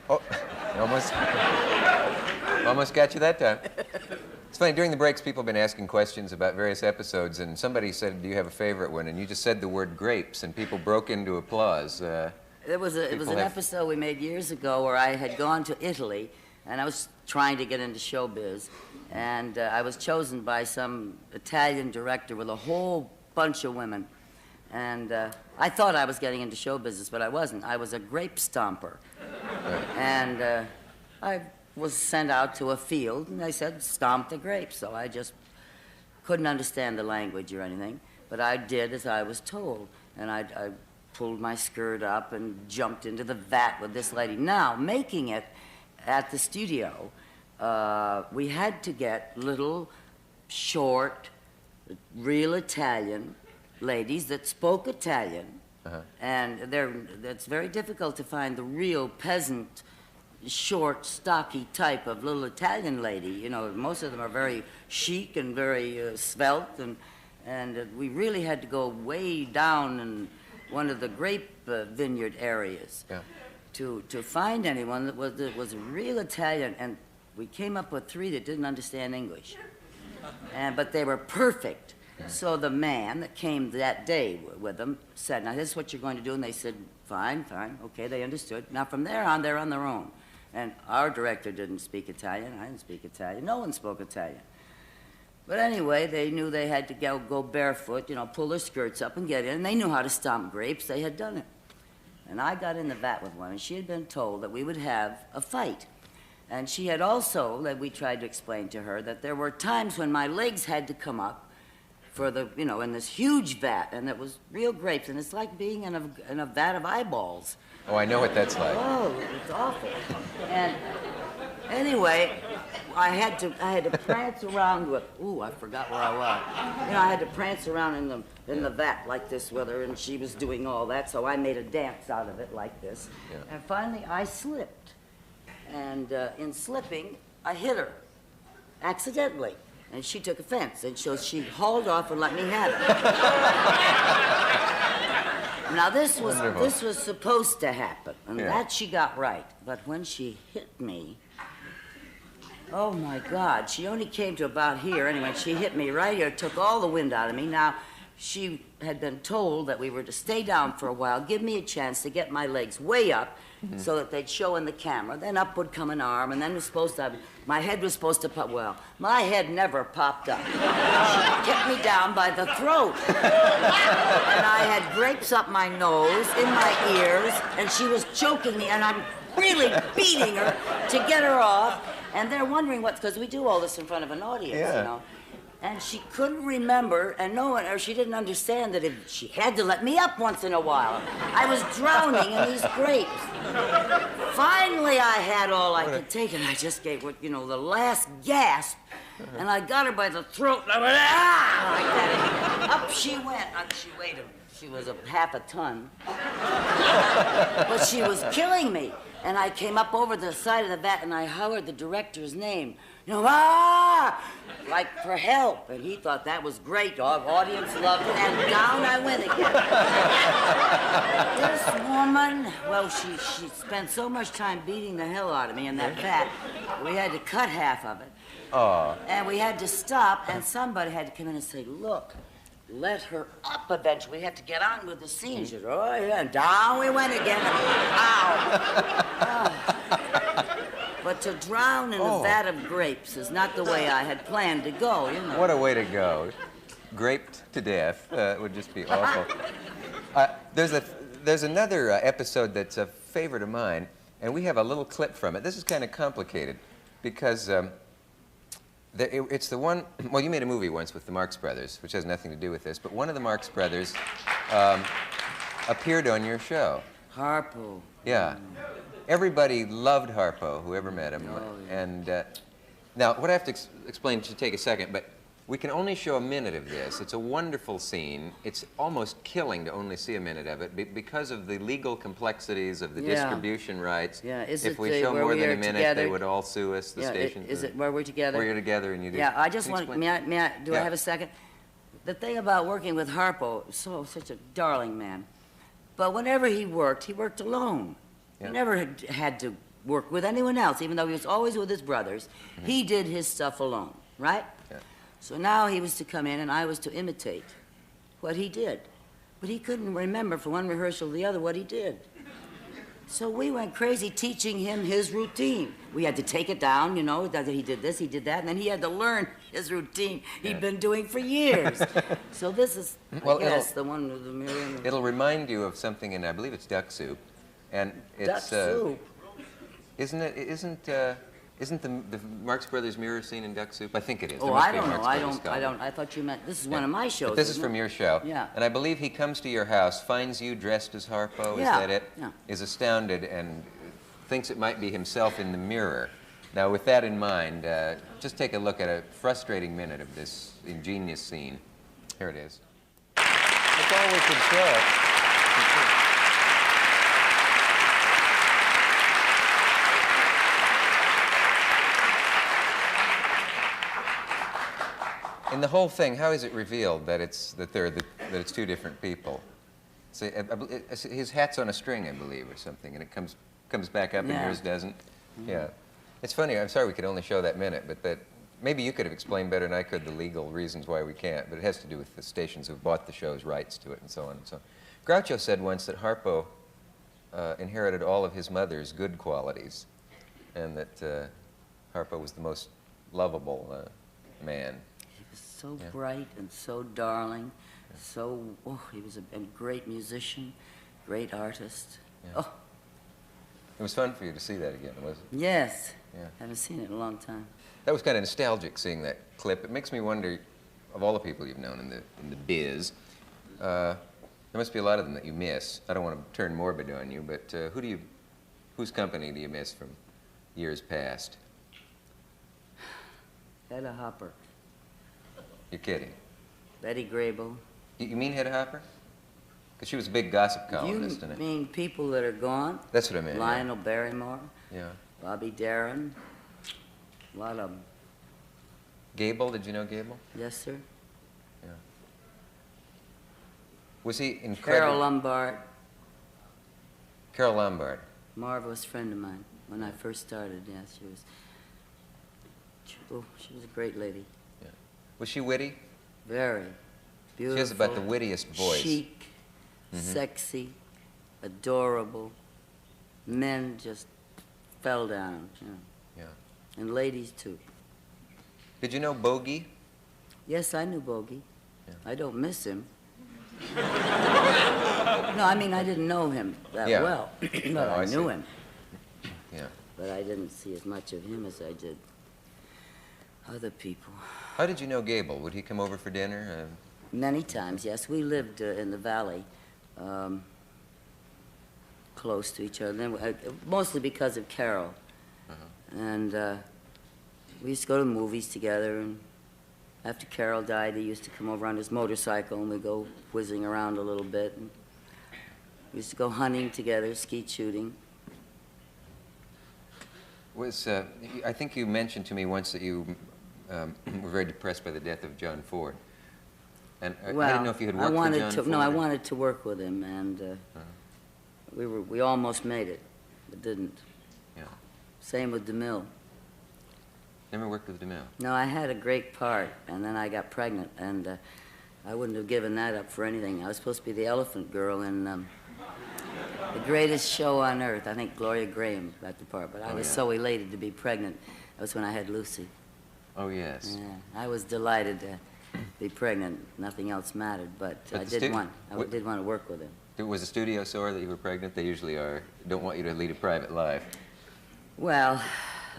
Oh, almost, almost got you that time. It's funny, during the breaks, people have been asking questions about various episodes, and somebody said, do you have a favorite one? And you just said the word grapes, and people broke into applause. It was an episode we made years ago where I had gone to Italy, and I was trying to get into showbiz, and I was chosen by some Italian director with a whole bunch of women. And I thought I was getting into show business, but I wasn't. I was a grape stomper. And I was sent out to a field, and they said, stomp the grapes. So I just couldn't understand the language or anything, but I did as I was told. And I pulled my skirt up and jumped into the vat with this lady. Now, making it at the studio, we had to get little, short, real Italian ladies that spoke Italian, and it's very difficult to find the real peasant, short, stocky type of little Italian lady. You know, most of them are very chic and very svelte, and we really had to go way down in one of the grape vineyard areas to find anyone that was a real Italian, and we came up with 3 that didn't understand English, but they were perfect. So the man that came that day with them said, now this is what you're going to do. And they said, fine, fine, okay, they understood. Now from there on, they're on their own. And our director didn't speak Italian, I didn't speak Italian, no one spoke Italian. But anyway, they knew they had to go barefoot, you know, pull their skirts up and get in. And they knew how to stomp grapes, they had done it. And I got in the vat with one, and she had been told that we would have a fight. And she had also, that we tried to explain to her, that there were times when my legs had to come up for the, you know, in this huge vat, and it was real grapes, and it's like being in a vat of eyeballs. Oh, I know what that's like. Oh, it's awful. And anyway, I had to prance around with, ooh, I forgot where I was. You know, I had to prance around in the vat like this with her, and she was doing all that, so I made a dance out of it like this. Yeah. And finally, I slipped. And in slipping, I hit her, accidentally. And she took offense, and so she hauled off and let me have it. Now this was supposed to happen, and that she got right. But when she hit me, oh my God, she only came to about here. Anyway, she hit me right here, took all the wind out of me. Now, she had been told that we were to stay down for a while, give me a chance to get my legs way up, so that they'd show in the camera. Then up would come an arm, and then my head was supposed to pop. Well, my head never popped up. She kept me down by the throat. And I had grapes up my nose, in my ears, and she was choking me, and I'm really beating her to get her off. And they're wondering because we do all this in front of an audience, you know. And she couldn't remember, and or she didn't understand that she had to let me up once in a while. I was drowning in these grapes. Finally, I had all I could take, and I just gave, you know, the last gasp, and I got her by the throat, and I went, ah, like that. Up she went. She weighed she was half a ton. But she was killing me. And I came up over the side of the vat, and I hollered the director's name. You know, ah! Like for help. And he thought that was great. Our audience loved it. And down I went again. This woman, well, she spent so much time beating the hell out of me in that vat, we had to cut half of it. Oh. And we had to stop, and somebody had to come in and say, look, let her up eventually. We have to get on with the scene. She said, oh, yeah, and down we went again. Ow. Oh. But to drown in a vat of grapes is not the way I had planned to go, you know. What a way to go. Graped to death would just be awful. There's another episode that's a favorite of mine, and we have a little clip from it. This is kind of complicated because it's the one, well, you made a movie once with the Marx Brothers, which has nothing to do with this, but one of the Marx Brothers appeared on your show. Harpo. Yeah. Everybody loved Harpo, whoever met him. Oh, yeah. And now, what I have to explain should take a second, but we can only show a minute of this. It's a wonderful scene. It's almost killing to only see a minute of it because of the legal complexities of the distribution rights. Yeah, if we show more than a minute, they would all sue us, the stations. Is it where we're together? Where you're together and you do. Yeah, I just want, I have a second? The thing about working with Harpo, such a darling man, but whenever he worked alone. Yeah. He never had to work with anyone else, even though he was always with his brothers. He did his stuff alone, right? Yeah. So now he was to come in and I was to imitate what he did. But he couldn't remember from one rehearsal to the other what he did. So we went crazy teaching him his routine. We had to take it down, you know, that he did this, he did that, and then he had to learn his routine he'd been doing for years. So this is, Well, I guess, the one with the mirror. It'll remind you of something in, I believe it's Duck Soup. And it's, Duck Soup. Isn't the Marx Brothers mirror scene in Duck Soup? I think it is. Oh, There must I be a don't know. Marx Brothers comedy. I thought you meant, this is one of my shows. But this is isn't from it? your show. Yeah. And I believe he comes to your house, finds you dressed as Harpo, is Yeah, that it? yeah. Is astounded and thinks it might be himself in the mirror. Now, with that in mind, just take a look at a frustrating minute of this ingenious scene. Here it is. That's all we can show. In the whole thing, how is it revealed that it's two different people? See, his hat's on a string, I believe, or something, and it comes back up, and Yeah. yours doesn't. Yeah, it's funny. I'm sorry we could only show that minute, but that maybe you could have explained better than I could the legal reasons why we can't. But it has to do with the stations who bought the show's rights to it, and so on and so on. Groucho said once that Harpo inherited all of his mother's good qualities, and that Harpo was the most lovable man. So bright and so darling, he was a great musician, great artist. Yeah. Oh, It was fun for you to see that again, wasn't it? yes. Yeah. Haven't seen it in a long time. That was kind of nostalgic seeing that clip. It makes me wonder, of all the people you've known in the biz, there must be a lot of them that you miss. I don't want to turn morbid on you, but whose company do you miss from years past? Hedda Hopper, You're kidding. Betty Grable. You mean Hedda Hopper? Because she was a big gossip You columnist, and mean people that are gone? that's what I meant. Lionel Barrymore, Yeah. Bobby Darin, a lot of them. Gable, did you know Gable? Yes, sir. Yeah. Was he incredible? Carol Lombard, Carol Lombard. marvelous friend of mine when I first started. Yes, she was a great lady. Yeah. Was she witty? Very beautiful. She has about the wittiest voice. Chic, sexy, adorable. Men just fell down, you know. Yeah. And ladies too. Did you know Bogey? Yes, I knew Bogey. Yeah. I don't miss him. No, I mean I didn't know him that Yeah. well, but Oh, I I knew see. him. Yeah. But I didn't see as much of him as I did other people. How did you know Gable? Would he come over for dinner? Many times, yes. We lived in the valley, close to each other, mostly because of Carol. And we used to go to movies together, and after Carol died, he used to come over on his motorcycle, and we'd go whizzing around a little bit. And we used to go hunting together, skeet shooting. I think you mentioned to me once that you were very depressed by the death of John Ford. And I didn't know if you had worked with John Ford. No, I wanted to work with him, and we almost made it, but didn't. Yeah. Same with DeMille. Never worked with DeMille. No, I had a great part, and then I got pregnant, and I wouldn't have given that up for anything. I was supposed to be the elephant girl in The Greatest Show on Earth. I think Gloria Graham got the part, but I was so elated to be pregnant. That was when I had Lucy. Oh, yes. Yeah, I was delighted to be pregnant. Nothing else mattered, but I did want to work with him. Was the studio sore that you were pregnant? They usually are. Don't want you to lead a private life. Well,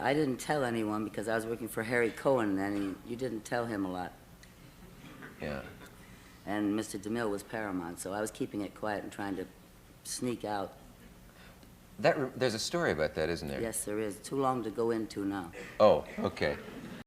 I didn't tell anyone because I was working for Harry Cohen then, and you didn't tell him a lot. Yeah. And Mr. DeMille was Paramount, so I was keeping it quiet and trying to sneak out. There's a story about that, isn't there? Yes, there is. Too long to go into now. Oh, okay.